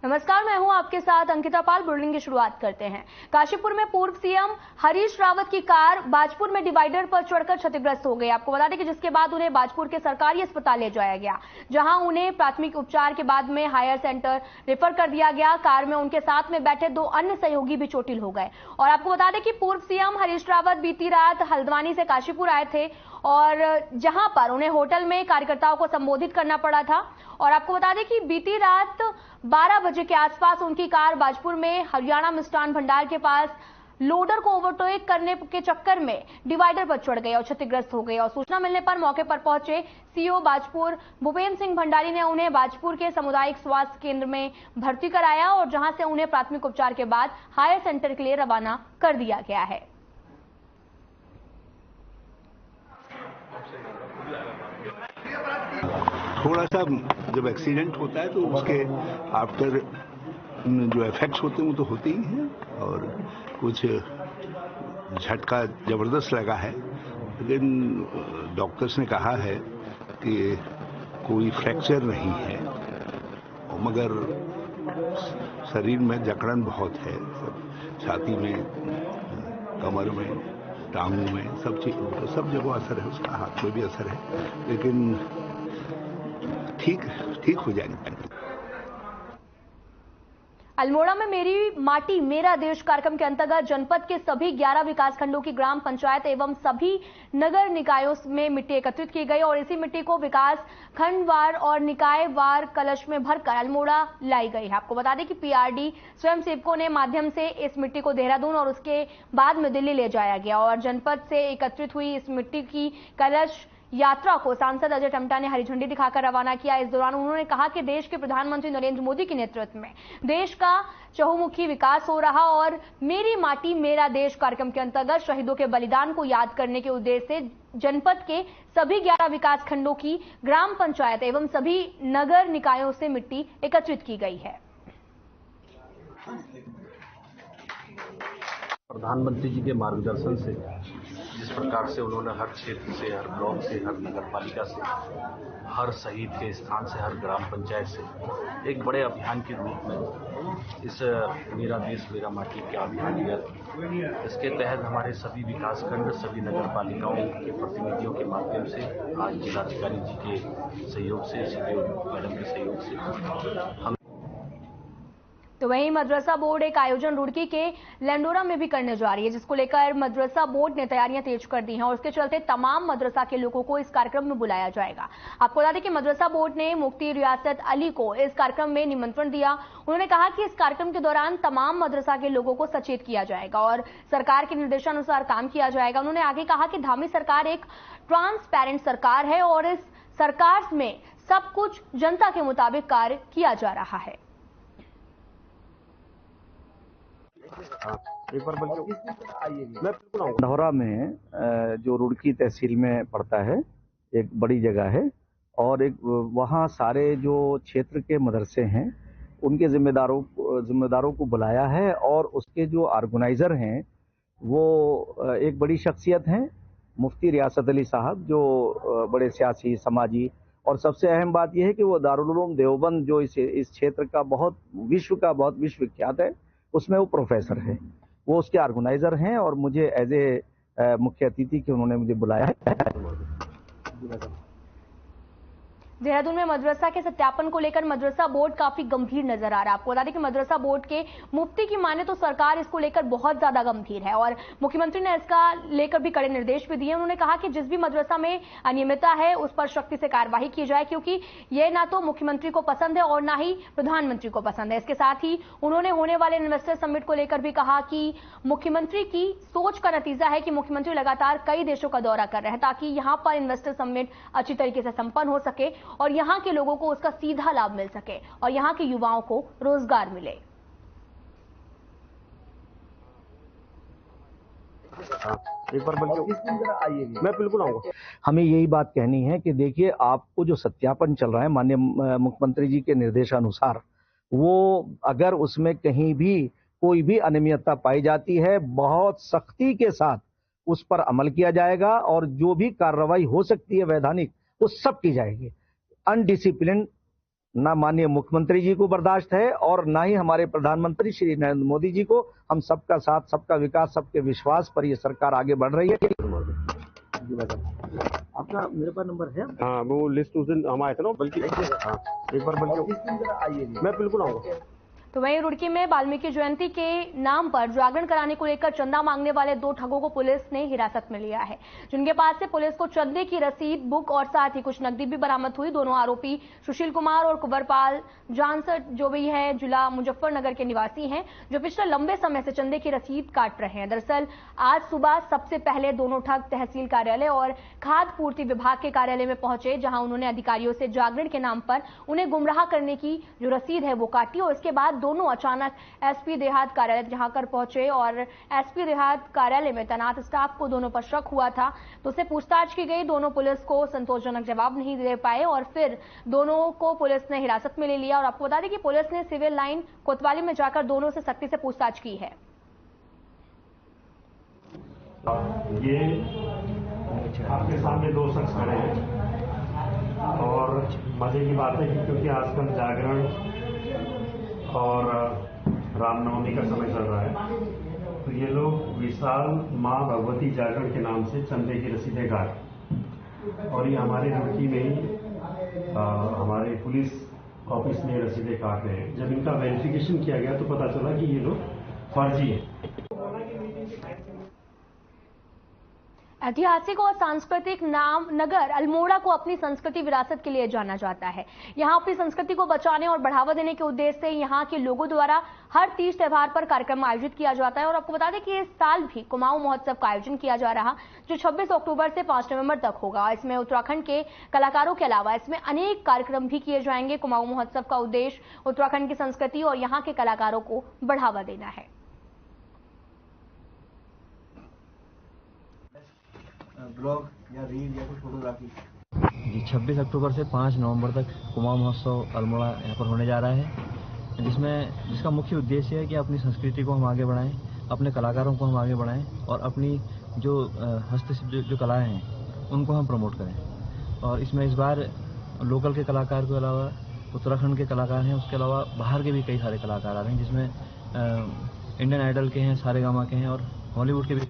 नमस्कार, मैं हूं आपके साथ अंकिता पाल। बुलेटिन की शुरुआत करते हैं। काशीपुर में पूर्व सीएम हरीश रावत की कार बाजपुर में डिवाइडर पर चढ़कर क्षतिग्रस्त हो गई। आपको बता दें कि जिसके बाद उन्हें बाजपुर के सरकारी अस्पताल ले जाया गया, जहां उन्हें प्राथमिक उपचार के बाद में हायर सेंटर रेफर कर दिया गया। कार में उनके साथ में बैठे 2 अन्य सहयोगी भी चोटिल हो गए। और आपको बता दें कि पूर्व सीएम हरीश रावत बीती रात हल्द्वानी से काशीपुर आए थे और जहां पर उन्हें होटल में कार्यकर्ताओं को संबोधित करना पड़ा था। और आपको बता दें कि बीती रात 12 बजे के आसपास उनकी कार बाजपुर में हरियाणा मिष्ठान भंडार के पास लोडर को ओवरटेक करने के चक्कर में डिवाइडर पर चढ़ गई और क्षतिग्रस्त हो गई। और सूचना मिलने पर मौके पर पहुंचे सीओ बाजपुर भूपेन्द्र सिंह भंडारी ने उन्हें बाजपुर के सामुदायिक स्वास्थ्य केंद्र में भर्ती कराया और जहां से उन्हें प्राथमिक उपचार के बाद हायर सेंटर के लिए रवाना कर दिया गया है। थोड़ा सा जब एक्सीडेंट होता है तो उसके आफ्टर जो इफेक्ट्स होते हैं वो तो होते ही हैं और कुछ झटका जबरदस्त लगा है, लेकिन डॉक्टर्स ने कहा है कि कोई फ्रैक्चर नहीं है, मगर शरीर में जकड़न बहुत है, छाती में, कमर में, टांगों में, सब जगह असर है उसका, हाथ में भी असर है, लेकिन ठीक हो जाएंगे। अल्मोड़ा में मेरी माटी मेरा देश कार्यक्रम के अंतर्गत जनपद के सभी 11 विकासखंडों की ग्राम पंचायत एवं सभी नगर निकायों में मिट्टी एकत्रित की गई और इसी मिट्टी को विकास खंडवार और निकायवार कलश में भरकर अल्मोड़ा लाई गई है। आपको बता दें कि पीआरडी स्वयंसेवकों ने माध्यम से इस मिट्टी को देहरादून और उसके बाद में दिल्ली ले जाया गया और जनपद से एकत्रित हुई इस मिट्टी की कलश यात्रा को सांसद अजय टम्टा ने हरी झंडी दिखाकर रवाना किया। इस दौरान उन्होंने कहा कि देश के प्रधानमंत्री नरेंद्र मोदी के नेतृत्व में देश का चहुमुखी विकास हो रहा और मेरी माटी मेरा देश कार्यक्रम के अंतर्गत शहीदों के बलिदान को याद करने के उद्देश्य से जनपद के सभी 11 विकास खंडों की ग्राम पंचायत एवं सभी नगर निकायों से मिट्टी एकत्रित की गई है। प्रधानमंत्री जी के मार्गदर्शन से जिस प्रकार से उन्होंने हर क्षेत्र से, हर ब्लॉक से, हर नगर पालिका से, हर शहीद के स्थान से, हर ग्राम पंचायत से एक बड़े अभियान के रूप में इस मेरा देश मेरा माटी का अभियान लिया। इसके तहत हमारे सभी विकासखंड, सभी नगर पालिकाओं के प्रतिनिधियों के माध्यम से आज जिलाधिकारी जी के सहयोग से, सीडीओ मैडम के सहयोग से हम तो वहीं मदरसा बोर्ड एक आयोजन रुड़की के लैंडोरा में भी करने जा रही है, जिसको लेकर मदरसा बोर्ड ने तैयारियां तेज कर दी हैं और उसके चलते तमाम मदरसा के लोगों को इस कार्यक्रम में बुलाया जाएगा। आपको बता दें कि मदरसा बोर्ड ने मुफ्ती रियासत अली को इस कार्यक्रम में निमंत्रण दिया। उन्होंने कहा कि इस कार्यक्रम के दौरान तमाम मदरसा के लोगों को सचेत किया जाएगा और सरकार के निर्देशानुसार काम किया जाएगा। उन्होंने आगे कहा कि धामी सरकार एक ट्रांसपेरेंट सरकार है और इस सरकार में सब कुछ जनता के मुताबिक कार्य किया जा रहा है। नहरा में जो रुड़की तहसील में पड़ता है, एक बड़ी जगह है और एक वहाँ सारे जो क्षेत्र के मदरसे हैं उनके जिम्मेदारों को बुलाया है और उसके जो ऑर्गेनाइजर हैं वो एक बड़ी शख्सियत हैं, मुफ्ती रियासत अली साहब, जो बड़े सियासी, समाजी और सबसे अहम बात यह है कि वो दारुल उलूम देवबंद जो इस क्षेत्र का बहुत विश्वविख्यात है, उसमें वो प्रोफेसर है, वो उसके ऑर्गेनाइजर हैं और मुझे एज ए मुख्य अतिथि के उन्होंने मुझे बुलाया है। देहरादून में मदरसा के सत्यापन को लेकर मदरसा बोर्ड काफी गंभीर नजर आ रहा है। आपको बता दें कि मदरसा बोर्ड के मुफ्ती की माने तो सरकार इसको लेकर बहुत ज्यादा गंभीर है और मुख्यमंत्री ने इसका लेकर भी कड़े निर्देश भी दिए। उन्होंने कहा कि जिस भी मदरसा में अनियमितता है उस पर सख्ती से कार्रवाई की जाए, क्योंकि ये ना तो मुख्यमंत्री को पसंद है और ना ही प्रधानमंत्री को पसंद है। इसके साथ ही उन्होंने होने वाले इन्वेस्टर समिट को लेकर भी कहा कि मुख्यमंत्री की सोच का नतीजा है कि मुख्यमंत्री लगातार कई देशों का दौरा कर रहे हैं ताकि यहां पर इन्वेस्टर समिट अच्छी तरीके से संपन्न हो सके और यहां के लोगों को उसका सीधा लाभ मिल सके और यहां के युवाओं को रोजगार मिले। एक बार मैं बिल्कुल आऊंगा। हमें यही बात कहनी है कि देखिए, आपको जो सत्यापन चल रहा है माननीय मुख्यमंत्री जी के निर्देशानुसार, वो अगर उसमें कहीं भी कोई भी अनियमितता पाई जाती है, बहुत सख्ती के साथ उस पर अमल किया जाएगा और जो भी कार्रवाई हो सकती है वैधानिक, वो सब की जाएगी। अनडिसिप्लिन ना माननीय मुख्यमंत्री जी को बर्दाश्त है और ना ही हमारे प्रधानमंत्री श्री नरेंद्र मोदी जी को। हम सबका साथ, सबका विकास, सबके विश्वास पर ये सरकार आगे बढ़ रही है। आपका मेरे पास नंबर है। हाँ, वो लिस्ट उस दिन हम आए थे ना, बल्कि एक बार आइए, मैं बिल्कुल आऊँगा। तो वहीं रुड़की में वाल्मीकि जयंती के नाम पर जागरण कराने को लेकर चंदा मांगने वाले 2 ठगों को पुलिस ने हिरासत में लिया है, जिनके पास से पुलिस को चंदे की रसीद, बुक और साथ ही कुछ नकदी भी बरामद हुई। दोनों आरोपी सुशील कुमार और कुंवरपाल जानसर जो भी है जिला मुजफ्फरनगर के निवासी हैं, जो पिछले लंबे समय से चंदे की रसीद काट रहे हैं। दरअसल आज सुबह सबसे पहले दोनों ठग तहसील कार्यालय और खाद्य पूर्ति विभाग के कार्यालय में पहुंचे, जहां उन्होंने अधिकारियों से जागरण के नाम पर उन्हें गुमराह करने की जो रसीद है वो काटी और इसके बाद दोनों अचानक एसपी देहात कार्यालय जहां कर पहुंचे और एसपी देहात कार्यालय में तैनात स्टाफ को दोनों पर शक हुआ था, तो उससे पूछताछ की गई। दोनों पुलिस को संतोषजनक जवाब नहीं दे पाए और फिर दोनों को पुलिस ने हिरासत में ले लिया। और आपको बता दें कि पुलिस ने सिविल लाइन कोतवाली में जाकर दोनों से सख्ती से पूछताछ की है। ये आपके सामने 2 शख्स खड़े हैं और मजे की बात है कि क्योंकि आजकल जागरण और रामनवमी का समय चल रहा है, तो ये लोग विशाल मां भगवती जागरण के नाम से चंदे की रसीदें काट, और ये हमारे रुड़की में ही हमारे पुलिस ऑफिस में रसीदें काट रहे हैं। जब इनका वेरिफिकेशन किया गया तो पता चला कि ये लोग फर्जी है। ऐतिहासिक और सांस्कृतिक नाम नगर अल्मोड़ा को अपनी संस्कृति विरासत के लिए जाना जाता है। यहां अपनी संस्कृति को बचाने और बढ़ावा देने के उद्देश्य से यहां के लोगों द्वारा हर तीज त्योहार पर कार्यक्रम आयोजित किया जाता है। और आपको बता दें कि इस साल भी कुमाऊं महोत्सव का आयोजन किया जा रहा, जो 26 अक्टूबर से 5 नवंबर तक होगा। इसमें उत्तराखंड के कलाकारों के अलावा इसमें अनेक कार्यक्रम भी किए जाएंगे। कुमाऊं महोत्सव का उद्देश्य उत्तराखंड की संस्कृति और यहाँ के कलाकारों को बढ़ावा देना है। ब्लॉग या रील या कुछ फोटोग्राफी जी 26 अक्टूबर से 5 नवंबर तक कुमाऊं महोत्सव अल्मोड़ा यहाँ पर होने जा रहा है, जिसका मुख्य उद्देश्य है कि अपनी संस्कृति को हम आगे बढ़ाएं, अपने कलाकारों को हम आगे बढ़ाएं और अपनी जो हस्तशिल्प जो कलाएं हैं उनको हम प्रमोट करें। और इसमें इस बार लोकल के कलाकार के अलावा उत्तराखंड के कलाकार हैं, उसके अलावा बाहर के भी कई सारे कलाकार आ रहे हैं, जिसमें इंडियन आइडल के हैं, सारेगामा के हैं और हॉलीवुड के भी।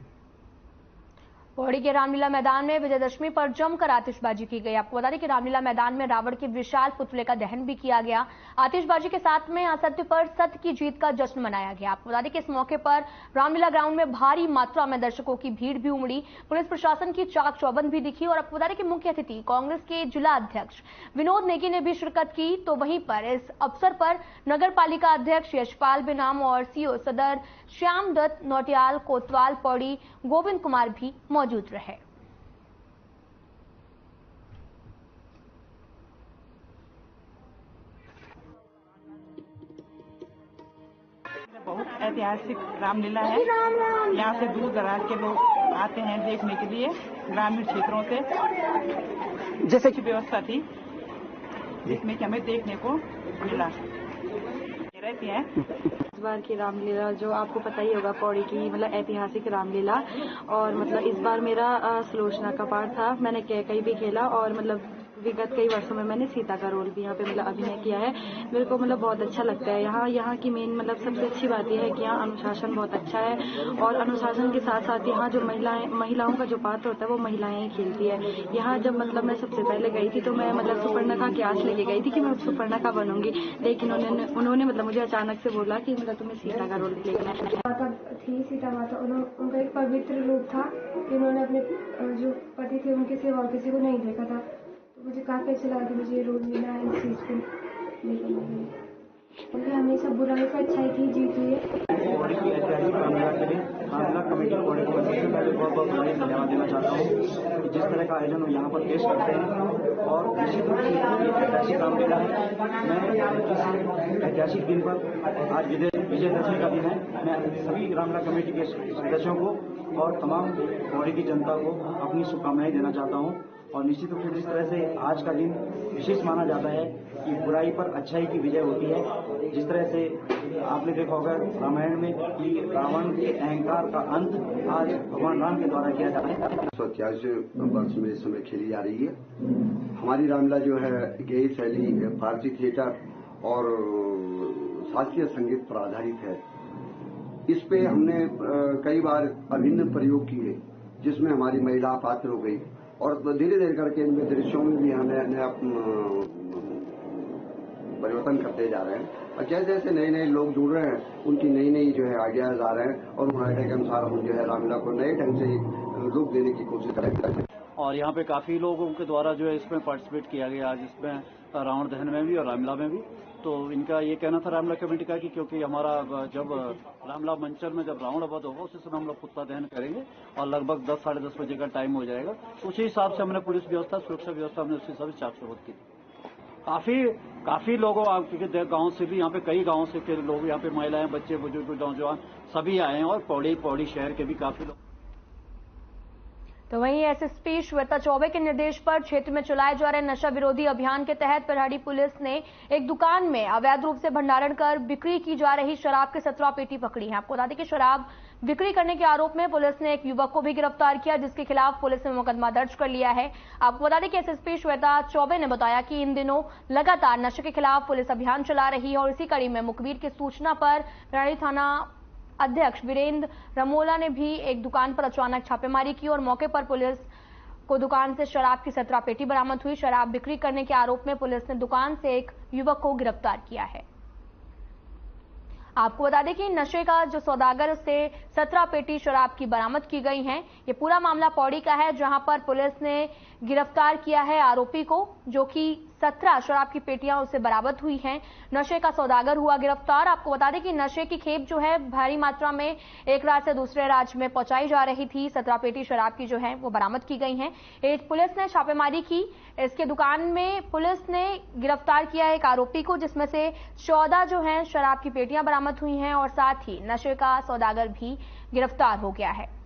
पौड़ी के रामलीला मैदान में विजयदशमी पर जमकर आतिशबाजी की गई। आपको बता दें कि रामलीला मैदान में रावण के विशाल पुतले का दहन भी किया गया। आतिशबाजी के साथ में असत्य पर सत्य की जीत का जश्न मनाया गया। आपको बता दें कि इस मौके पर रामलीला ग्राउंड में भारी मात्रा में दर्शकों की भीड़ भी उमड़ी। पुलिस प्रशासन की चाक चौबंद भी दिखी। और आपको बता दें कि मुख्य अतिथि कांग्रेस के जिला अध्यक्ष विनोद नेगी ने भी शिरकत की। तो वहीं पर इस अवसर पर नगर पालिका अध्यक्ष यशपाल बेनाम और सीओ सदर श्याम दत्त नौटियाल कोतवाल पौड़ी गोविंद कुमार भी मौजूद रहे। बहुत ऐतिहासिक रामलीला है। यहाँ से दूर दराज के लोग आते हैं देखने के लिए, ग्रामीण क्षेत्रों से। जैसे की व्यवस्था थी जिसमें कि हमें देखने को मिला रहती है। इस बार की रामलीला जो आपको पता ही होगा, पौड़ी की मतलब ऐतिहासिक रामलीला, और मतलब इस बार मेरा सुलोचना का पार्ट था। मैंने कई भी खेला और मतलब विगत कई वर्षों में मैंने सीता का रोल भी यहाँ पे मतलब अभिनय किया है। मेरे को मतलब बहुत अच्छा लगता है। यहाँ की मेन मतलब सबसे अच्छी बात यह है कि यहाँ अनुशासन बहुत अच्छा है और अनुशासन के साथ साथ यहाँ जो महिलाओं का जो पात्र होता है वो महिलाएं ही खेलती है। यहाँ जब मतलब मैं सबसे पहले गई थी तो मैं मतलब सुपर्णखा की आस लेके गई थी कि मैं सुपर्णखा बनूंगी, लेकिन उन्होंने मतलब मुझे अचानक से बोला कि मतलब तुम्हें सीता का रोल प्ले करना है। थी सीता माता, उनका एक पवित्र रूप था कि उन्होंने अपने जो पति थे उनके सिवा और किसी को नहीं देखा था। मुझे काफ़ी अच्छा लगा कि मुझे ये रोल मिला है इस चीज़ को लेकर मुझे, क्योंकि हमेशा बुराई पर अच्छाई की जीती है। पौड़ी की ऐतिहासिक रामलीला के लिए रामलीला कमेटी पौड़ी को सबसे पहले बहुत धन्यवाद देना चाहता हूँ कि जिस तरह का आयोजन हम यहाँ पर पेश करते हैं और निश्चित रूप से ऐतिहासिक रामलीला है। मैं ऐतिहासिक दिन पर आज विजयदशमी का दिन है, मैं सभी रामलीला कमेटी के सदस्यों को और तमाम पौड़ी की जनता को अपनी शुभकामनाएं देना चाहता हूं। और निश्चित रूप से जिस तरह से आज का दिन विशेष माना जाता है कि बुराई पर अच्छाई की विजय होती है, जिस तरह से आपने देखा होगा रामायण में कि रावण के अहंकार का अंत आज भगवान राम के द्वारा किया जाता है। 183 वर्ष में इस समय खेली जा रही है। हमारी रामलीला जो है यही शैली फारसी थिएटर और शास्त्रीय संगीत पर आधारित है। इस पे हमने कई बार अभिन्न प्रयोग किए जिसमें हमारी महिला पात्र हो गई और धीरे धीरे करके इनमें दृश्यों में भी हमें नया परिवर्तन करते जा रहे हैं और जैसे जैसे नए नए लोग जुड़ रहे हैं उनकी नई नई जो है आइडियाज आ रहे हैं और उन आइडिया के अनुसार हम जो है रामलीला को नए ढंग से रूप देने की कोशिश करेंगे। और यहाँ पे काफी लोगों के द्वारा जो है इसमें पार्टिसिपेट किया गया आज, इसमें रावण दहन में भी और रामलीला में भी। तो इनका ये कहना था रामलीला कमेटी का कि क्योंकि हमारा जब रामलीला मंचर में जब रावण वध होगा उसी समय हम लोग पुतला दहन करेंगे और लगभग 10 साढ़े 10 बजे का टाइम हो जाएगा। उसी हिसाब से हमने पुलिस व्यवस्था सुरक्षा व्यवस्था हमने उसी हिसाब से चाक चौबंद की। काफी लोगों के गांव से भी, यहाँ पे कई गांव से के लोग, यहाँ पे महिलाएं, बच्चे, बुजुर्ग, नौजवान सभी आए हैं और पौड़ी शहर के भी काफी लोग। तो वहीं एसएसपी श्वेता चौबे के निर्देश पर क्षेत्र में चलाए जा रहे नशा विरोधी अभियान के तहत परहाड़ी पुलिस ने एक दुकान में अवैध रूप से भंडारण कर बिक्री की जा रही शराब की 17 पेटी पकड़ी है। आपको बता दें कि शराब बिक्री करने के आरोप में पुलिस ने एक युवक को भी गिरफ्तार किया, जिसके खिलाफ पुलिस ने मुकदमा दर्ज कर लिया है। आपको बता दें कि एसएसपी श्वेता चौबे ने बताया कि इन दिनों लगातार नशे के खिलाफ पुलिस अभियान चला रही है और इसी कड़ी में मुखबिर की सूचना पर परहाड़ी थाना अध्यक्ष वीरेंद्र रमोला ने भी एक दुकान पर अचानक छापेमारी की और मौके पर पुलिस को दुकान से शराब की 17 पेटी बरामद हुई। शराब बिक्री करने के आरोप में पुलिस ने दुकान से एक युवक को गिरफ्तार किया है। आपको बता दें कि नशे का जो सौदागर से 17 पेटी शराब की बरामद की गई हैं। ये पूरा मामला पौड़ी का है, जहां पर पुलिस ने गिरफ्तार किया है आरोपी को, जो कि 17 शराब की पेटियां उससे बरामद हुई हैं। नशे का सौदागर हुआ गिरफ्तार। आपको बता दें कि नशे की खेप जो है भारी मात्रा में एक राज्य से दूसरे राज्य में पहुंचाई जा रही थी। 17 पेटी शराब की जो है वो बरामद की गई हैं। पुलिस ने छापेमारी की। इसके दुकान में पुलिस ने गिरफ्तार किया है एक आरोपी को, जिसमें से 14 जो है शराब की पेटियां बरामद हुई हैं और साथ ही नशे का सौदागर भी गिरफ्तार हो गया है।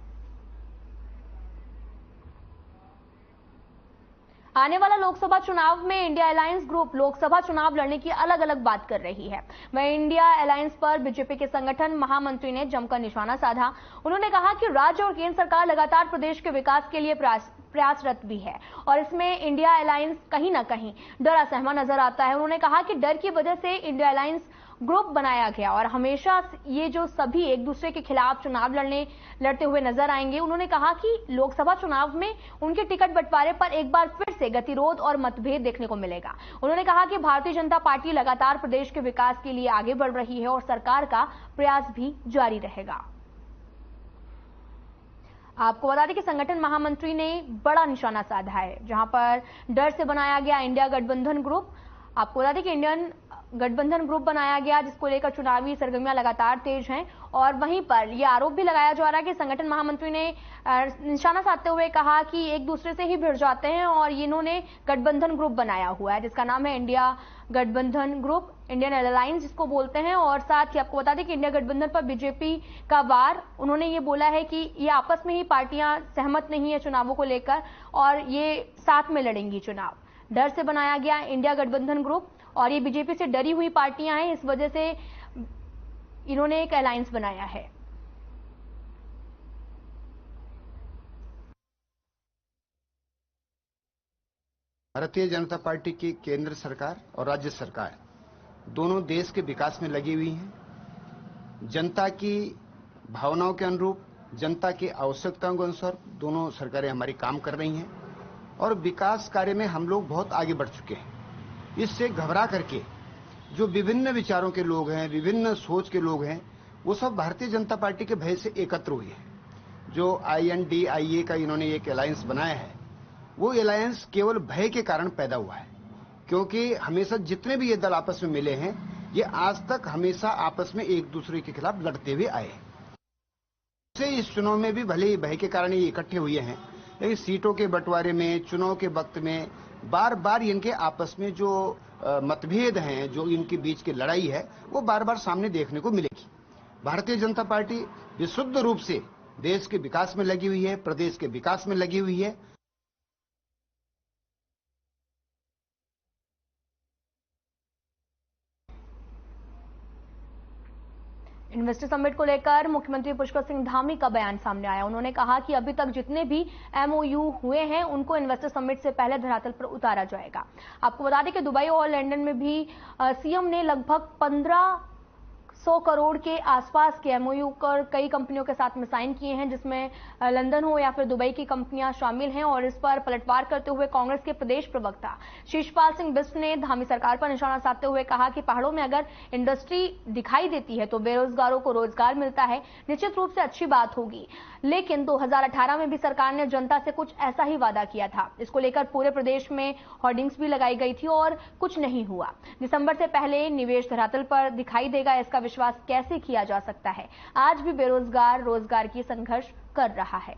आने वाला लोकसभा चुनाव में इंडिया अलायंस ग्रुप लोकसभा चुनाव लड़ने की अलग अलग बात कर रही है। वहीं इंडिया अलायंस पर बीजेपी के संगठन महामंत्री ने जमकर निशाना साधा। उन्होंने कहा कि राज्य और केंद्र सरकार लगातार प्रदेश के विकास के लिए प्रयासरत भी है और इसमें इंडिया अलायंस कहीं ना कहीं डरा सहमा नजर आता है। उन्होंने कहा कि डर की वजह से इंडिया अलायंस ग्रुप बनाया गया और हमेशा ये जो सभी एक दूसरे के खिलाफ चुनाव लड़ते हुए नजर आएंगे। उन्होंने कहा कि लोकसभा चुनाव में उनके टिकट बंटवारे पर एक बार फिर से गतिरोध और मतभेद देखने को मिलेगा। उन्होंने कहा कि भारतीय जनता पार्टी लगातार प्रदेश के विकास के लिए आगे बढ़ रही है और सरकार का प्रयास भी जारी रहेगा। आपको बता दें कि संगठन महामंत्री ने बड़ा निशाना साधा है, जहां पर डर से बनाया गया इंडिया गठबंधन ग्रुप। आपको बता दें कि इंडियन गठबंधन ग्रुप बनाया गया, जिसको लेकर चुनावी सरगर्मियां लगातार तेज हैं और वहीं पर यह आरोप भी लगाया जा रहा है कि संगठन महामंत्री ने निशाना साधते हुए कहा कि एक दूसरे से ही भिड़ जाते हैं और इन्होंने गठबंधन ग्रुप बनाया हुआ है, जिसका नाम है इंडिया गठबंधन ग्रुप, इंडियन अलायंस जिसको बोलते हैं। और साथ ही आपको बता दें कि इंडिया गठबंधन पर बीजेपी का वार। उन्होंने ये बोला है कि ये आपस में ही पार्टियां सहमत नहीं है चुनावों को लेकर और ये साथ में लड़ेंगी चुनाव। डर से बनाया गया इंडिया गठबंधन ग्रुप और ये बीजेपी से डरी हुई पार्टियां हैं, इस वजह से इन्होंने एक अलायंस बनाया है। भारतीय जनता पार्टी की केंद्र सरकार और राज्य सरकार दोनों देश के विकास में लगी हुई हैं। जनता की भावनाओं के अनुरूप, जनता की आवश्यकताओं के अनुसार दोनों सरकारें हमारी काम कर रही हैं और विकास कार्य में हम लोग बहुत आगे बढ़ चुके हैं। इससे घबरा करके जो विभिन्न विचारों के लोग हैं, विभिन्न सोच के लोग हैं, वो सब भारतीय जनता पार्टी के भय से एकत्र हुए हैं। जो INDIA का इन्होंने एक अलायंस बनाया है, वो अलायंस केवल भय के कारण पैदा हुआ है, क्योंकि हमेशा जितने भी ये दल आपस में मिले हैं, ये आज तक हमेशा आपस में एक दूसरे के खिलाफ लड़ते हुए आए हैं। इस चुनाव में भी भले ही भय के कारण ये इकट्ठे हुए हैं, लेकिन सीटों के बंटवारे में, चुनाव के वक्त में बार बार इनके आपस में जो मतभेद हैं, जो इनके बीच की लड़ाई है, वो बार बार सामने देखने को मिलेगी। भारतीय जनता पार्टी विशुद्ध रूप से देश के विकास में लगी हुई है, प्रदेश के विकास में लगी हुई है। इन्वेस्टर समिट को लेकर मुख्यमंत्री पुष्कर सिंह धामी का बयान सामने आया। उन्होंने कहा कि अभी तक जितने भी एमओयू हुए हैं उनको इन्वेस्टर समिट से पहले धरातल पर उतारा जाएगा। आपको बता दें कि दुबई और लंदन में भी सीएम ने लगभग 1500 करोड़ के आसपास के एमओयू कर कई कंपनियों के साथ में साइन किए हैं, जिसमें लंदन हो या फिर दुबई की कंपनियां शामिल हैं। और इस पर पलटवार करते हुए कांग्रेस के प्रदेश प्रवक्ता शिषपाल सिंह बिष्ट ने धामी सरकार पर निशाना साधते हुए कहा कि पहाड़ों में अगर इंडस्ट्री दिखाई देती है तो बेरोजगारों को रोजगार मिलता है, निश्चित रूप से अच्छी बात होगी। लेकिन 2018 में भी सरकार ने जनता से कुछ ऐसा ही वादा किया था। इसको लेकर पूरे प्रदेश में होर्डिंग्स भी लगाई गई थी और कुछ नहीं हुआ। दिसंबर से पहले निवेश धरातल पर दिखाई देगा, इसका विश्वास कैसे किया जा सकता है। आज भी बेरोजगार रोजगार की संघर्ष कर रहा है।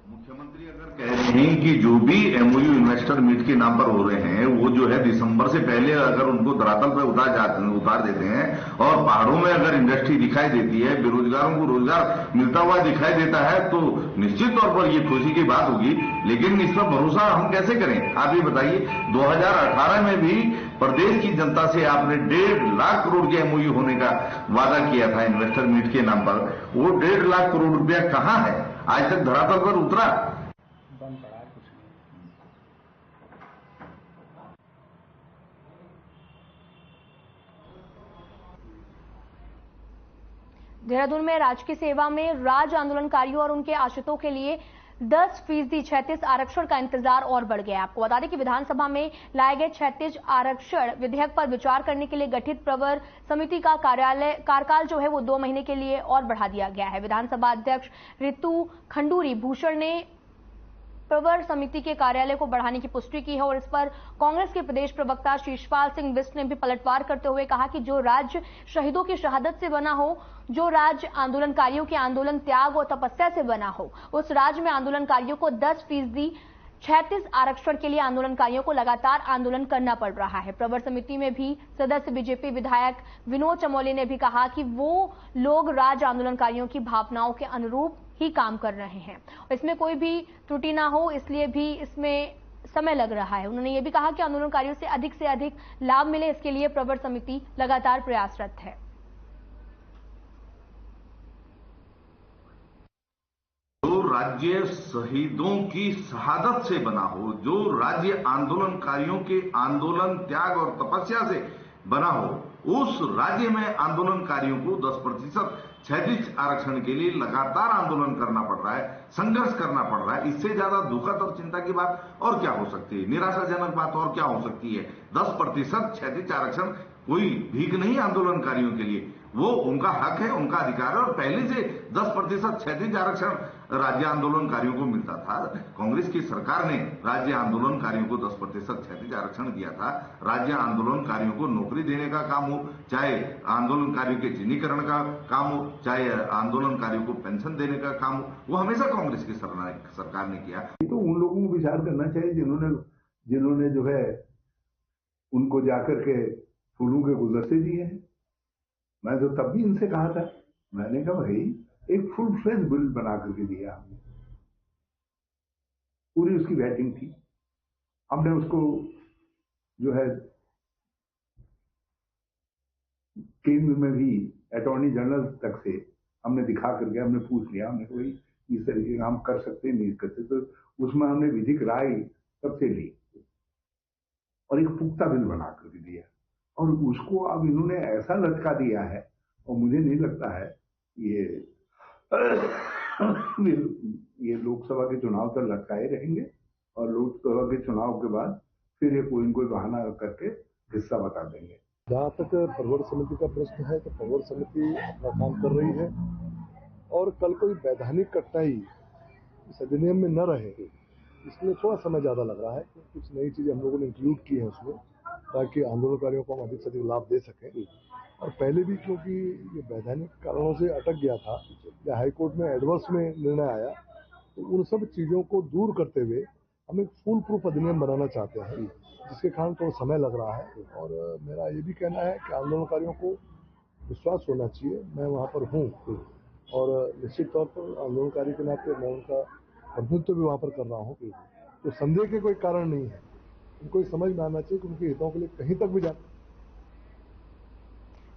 मुख्यमंत्री अगर कह रहे हैं कि जो भी एमओयू इन्वेस्टर मीट के नाम पर हो रहे हैं वो जो है दिसंबर से पहले अगर उनको धरातल पर उतार देते हैं और पहाड़ों में अगर इंडस्ट्री दिखाई देती है, बेरोजगारों को रोजगार मिलता हुआ दिखाई देता है, तो निश्चित तौर पर ये खुशी की बात होगी। लेकिन इस पर भरोसा हम कैसे करें? आप ये बताइए, 2018 में भी प्रदेश की जनता से आपने 1.5 लाख करोड़ के एमओयू होने का वादा किया था इन्वेस्टर मीट के नाम पर। वो 1.5 लाख करोड़ रुपया कहां है? आज तक धरातल पर उतरा? देहरादून में राजकीय सेवा में राज आंदोलनकारियों और उनके आश्रितों के लिए 10% 36 आरक्षण का इंतजार और बढ़ गया। आपको बता दें कि विधानसभा में लाए गए 36 आरक्षण विधेयक पर विचार करने के लिए गठित प्रवर समिति का कार्यकाल जो है वो 2 महीने के लिए और बढ़ा दिया गया है। विधानसभा अध्यक्ष ऋतु खंडूरी भूषण ने प्रवर समिति के कार्यालय को बढ़ाने की पुष्टि की है और इस पर कांग्रेस के प्रदेश प्रवक्ता शिषपाल सिंह बिष्ट ने भी पलटवार करते हुए कहा कि जो राज्य शहीदों की शहादत से बना हो, जो राज्य आंदोलनकारियों के आंदोलन त्याग और तपस्या से बना हो, उस राज्य में आंदोलनकारियों को 10% 36 आरक्षण के लिए आंदोलनकारियों को लगातार आंदोलन करना पड़ रहा है। प्रवर समिति में भी सदस्य बीजेपी विधायक विनोद चमोली ने भी कहा कि वो लोग राज्य आंदोलनकारियों की भावनाओं के अनुरूप ही काम कर रहे हैं, इसमें कोई भी त्रुटि ना हो, इसलिए भी इसमें समय लग रहा है। उन्होंने ये भी कहा कि आंदोलनकारियों से अधिक लाभ मिले, इसके लिए प्रवर समिति लगातार प्रयासरत है। जो राज्य शहीदों की शहादत से बना हो, जो राज्य आंदोलनकारियों के आंदोलन त्याग और तपस्या से बना हो, उस राज्य में आंदोलनकारियों को 10% 36 आरक्षण के लिए लगातार आंदोलन करना पड़ रहा है, संघर्ष करना पड़ रहा है। इससे ज्यादा दुखद और चिंता की बात और क्या हो सकती है? निराशाजनक बात और क्या हो सकती है? 10% 36 आरक्षण कोई भीख नहीं आंदोलनकारियों के लिए, वो उनका हक है, उनका अधिकार है। और पहले से 10% 36 आरक्षण राज्य आंदोलनकारियों को मिलता था। कांग्रेस की सरकार ने राज्य आंदोलनकारियों को 10% 36 आरक्षण दिया था। राज्य आंदोलनकारियों को नौकरी देने का काम हो, चाहे आंदोलनकारियों के चिन्हीकरण का काम हो, चाहे आंदोलनकारियों को पेंशन देने का काम हो, वो हमेशा कांग्रेस की सरकार ने किया। तो उन लोगों को विचार करना चाहिए जिन्होंने जो है उनको जाकर के फूलों के गुलदस्ते दिए हैं। मैं तो तब भी इनसे कहा था, मैंने कहा भाई एक फुल फ्लेज बिल बना करके दिया हमने, पूरी उसकी वेटिंग थी। हमने उसको जो है केंद्र में भी अटॉर्नी जनरल तक से हमने दिखा करके हमने पूछ लिया, हमने कोई इस तरीके का हम कर सकते नहीं कर सकते, तो उसमें हमने विधिक राय सबसे ली और एक पुख्ता बिल बना करके दिया। और उसको अब इन्होंने ऐसा लटका दिया है, और मुझे नहीं लगता है ये लोकसभा के चुनाव तक लटकाए रहेंगे, और लोकसभा के चुनाव के बाद फिर ये कोई न कोई बहाना करके हिस्सा बता देंगे। जहाँ तक प्रवर समिति का प्रश्न है, तो प्रवर समिति अपना काम कर रही है और कल कोई वैधानिक कठिनाई इस अधिनियम में न रहे, इसलिए थोड़ा समय ज़्यादा लग रहा है। कुछ नई चीज़ें हम लोगों ने इंक्लूड की है उसमें, ताकि आंदोलनकारियों को हम अधिक से अधिक लाभ दे सकें। और पहले भी क्योंकि ये वैधानिक कारणों से अटक गया था या हाईकोर्ट में एडवर्स में निर्णय आया, तो उन सब चीज़ों को दूर करते हुए हम एक फुल प्रूफ अधिनियम बनाना चाहते हैं, जिसके कारण थोड़ा समय लग रहा है। और मेरा ये भी कहना है कि आंदोलनकारियों को विश्वास होना चाहिए, मैं वहाँ पर हूँ और निश्चित तौर पर आंदोलनकारी के नाते मैं उनका प्रतिनिधित्व भी वहाँ पर कर रहा हूँ। तो संदेह के कोई कारण नहीं है, उनको ये समझ में आना चाहिए कि उनके हितों के लिए कहीं तक भी जाना।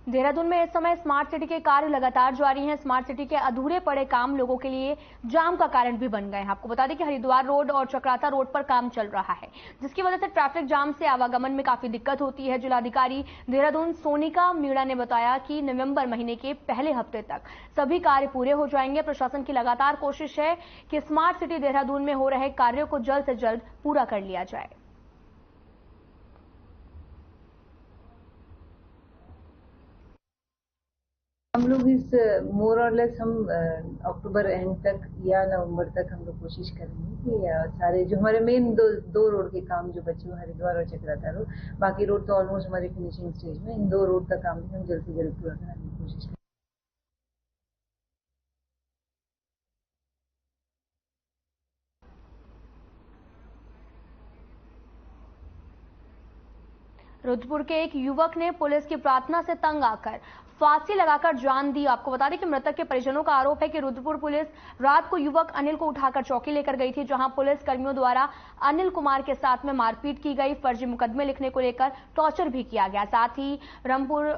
देहरादून में इस समय स्मार्ट सिटी के कार्य लगातार जारी हैं। स्मार्ट सिटी के अधूरे पड़े काम लोगों के लिए जाम का कारण भी बन गए हैं। आपको बता दें कि हरिद्वार रोड और चक्राता रोड पर काम चल रहा है, जिसकी वजह से ट्रैफिक जाम से आवागमन में काफी दिक्कत होती है। जिलाधिकारी देहरादून सोनिका मीणा ने बताया कि नवंबर महीने के पहले हफ्ते तक सभी कार्य पूरे हो जाएंगे। प्रशासन की लगातार कोशिश है कि स्मार्ट सिटी देहरादून में हो रहे कार्यों को जल्द से जल्द पूरा कर लिया जाए। हम लोग इस मोर और लेस हम अक्टूबर एंड तक या नवंबर तक हम लोग कोशिश करेंगे कि सारे जो हमारे मेन दो रोड के काम जो बचे हुए हरिद्वार और चक्राता रोड, बाकी रोड तो ऑलमोस्ट हमारे फिनिशिंग स्टेज में, इन 2 रोड का काम भी हम जल्द से जल्द पूरा कराने की कोशिश करेंगे। रुद्रपुर के एक युवक ने पुलिस की प्रार्थना से तंग आकर फांसी लगाकर जान दी। आपको बता दें कि मृतक के परिजनों का आरोप है कि रुद्रपुर पुलिस रात को युवक अनिल को उठाकर चौकी लेकर गई थी, जहां पुलिस कर्मियों द्वारा अनिल कुमार के साथ में मारपीट की गई, फर्जी मुकदमे लिखने को लेकर टॉर्चर भी किया गया। साथ ही रामपुर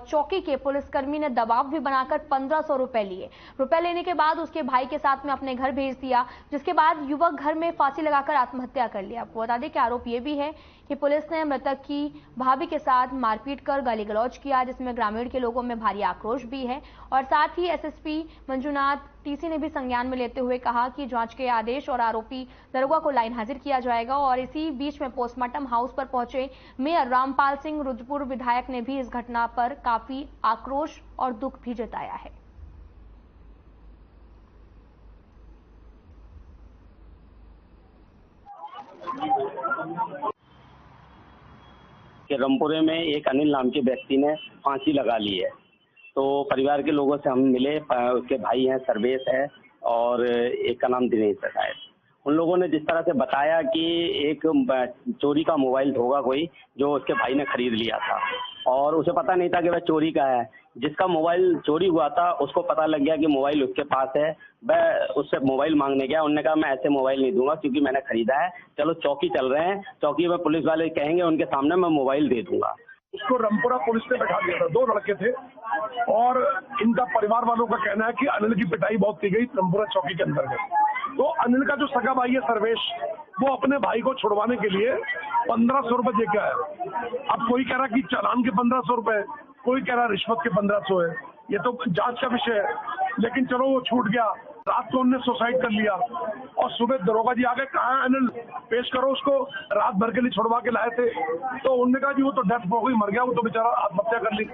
चौकी के पुलिसकर्मी ने दबाव भी बनाकर 1500 रुपए लिए। रुपए लेने के बाद उसके भाई के साथ में अपने घर भेज दिया, जिसके बाद युवक घर में फांसी लगाकर आत्महत्या कर लिया। आपको बता दें कि आरोप यह भी है कि पुलिस ने मृतक की भाभी के साथ मारपीट कर गाली गलौज किया, जिसमें ग्रामीण के लोगों में भारी आक्रोश भी है। और साथ ही एसएसपी मंजुनाथ टीसी ने भी संज्ञान में लेते हुए कहा कि जांच के आदेश और आरोपी दरोगा को लाइन हाजिर किया जाएगा। और इसी बीच में पोस्टमार्टम हाउस पर पहुंचे मेयर रामपाल सिंह, रुद्रपुर विधायक ने भी इस घटना पर काफी आक्रोश और दुख भी जताया है। कि रामपुरे में एक अनिल नाम के व्यक्ति ने फांसी लगा ली है। तो परिवार के लोगों से हम मिले, उसके भाई हैं सर्वेश है और एक का नाम दिनेश है शायद। उन लोगों ने जिस तरह से बताया कि एक चोरी का मोबाइल होगा कोई जो उसके भाई ने खरीद लिया था और उसे पता नहीं था कि वह चोरी का है। जिसका मोबाइल चोरी हुआ था उसको पता लग गया कि मोबाइल उसके पास है, वह उससे मोबाइल मांगने गया। उन्होंने कहा मैं ऐसे मोबाइल नहीं दूंगा क्योंकि मैंने खरीदा है, चलो चौकी चल रहे हैं, चौकी में पुलिस वाले कहेंगे उनके सामने मैं मोबाइल दे दूंगा। उसको रामपुरा पुलिस ने बैठा दिया था, 2 लड़के थे और इनका परिवार वालों का कहना है कि अनिल की पिटाई बहुत की गई रामपुरा चौकी के अंतर्गत। तो अनिल का जो सगा भाई है सर्वेश, वो अपने भाई को छुड़वाने के लिए 1500 रुपए दे के आया। अब कोई कह रहा कि चालान के 1500 रुपए, कोई कह रहा रिश्वत के 1500 है। ये तो जांच का विषय है, लेकिन चलो वो छूट गया। रात को उन्होंने सुसाइड कर लिया और सुबह दरोगा जी आ गए, कहा अनिल पेश करो उसको, रात भर के लिए छुड़वा के लाए थे। तो उन्होंने कहा जी वो तो डेथ हो गई, मर गया, वो तो बेचारा आत्महत्या कर ली।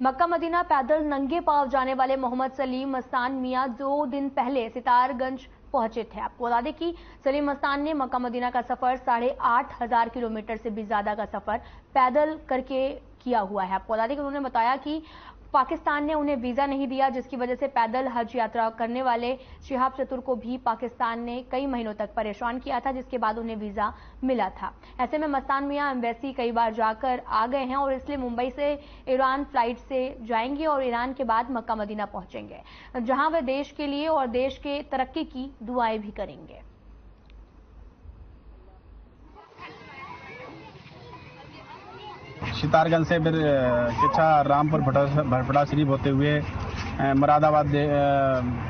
मक्का मदीना पैदल नंगे पांव जाने वाले मोहम्मद सलीम मस्तान मियां 2 दिन पहले सितारगंज पहुंचे थे। आपको बता दें कि सलीम मस्तान ने मक्का मदीना का सफर 8,500 किलोमीटर से भी ज्यादा का सफर पैदल करके किया हुआ है। आपको बता दें कि उन्होंने बताया कि पाकिस्तान ने उन्हें वीजा नहीं दिया, जिसकी वजह से पैदल हज यात्रा करने वाले शिहाब चतुर को भी पाकिस्तान ने कई महीनों तक परेशान किया था, जिसके बाद उन्हें वीजा मिला था। ऐसे में मस्तान मियां एम्बेसी कई बार जाकर आ गए हैं और इसलिए मुंबई से ईरान फ्लाइट से जाएंगे और ईरान के बाद मक्का मदीना पहुंचेंगे, जहां वे देश के लिए और देश के तरक्की की दुआएं भी करेंगे। सितारगंज से फिर किच्छा रामपुर भटपड़ा शरीफ होते हुए मुरादाबाद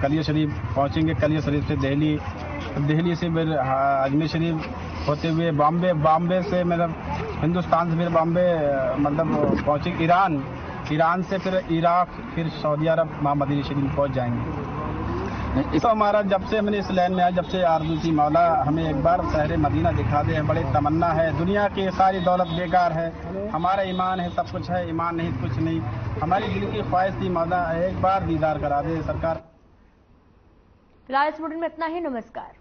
कलिया शरीफ पहुंचेंगे। कलिया शरीफ से दिल्ली से फिर अजमेर शरीफ होते हुए बॉम्बे से मतलब हिंदुस्तान से फिर बॉम्बे मतलब पहुंचेंगे ईरान से फिर इराक, फिर सऊदी अरब, वहाँ मदीना शरीफ पहुंच जाएंगे। इस हमारा जब से हमने इस लाइन में आया, जब से आरज़ू थी मौला हमें एक बार शहर मदीना दिखा दे, बड़ी तमन्ना है। दुनिया की सारी दौलत बेकार है, हमारा ईमान है सब कुछ है, ईमान नहीं कुछ नहीं। हमारी दिल की ख्वाहिश थी मौला एक बार दीदार करा दे सरकार। फिलहाल इस बुलेटिन में इतना ही। नमस्कार।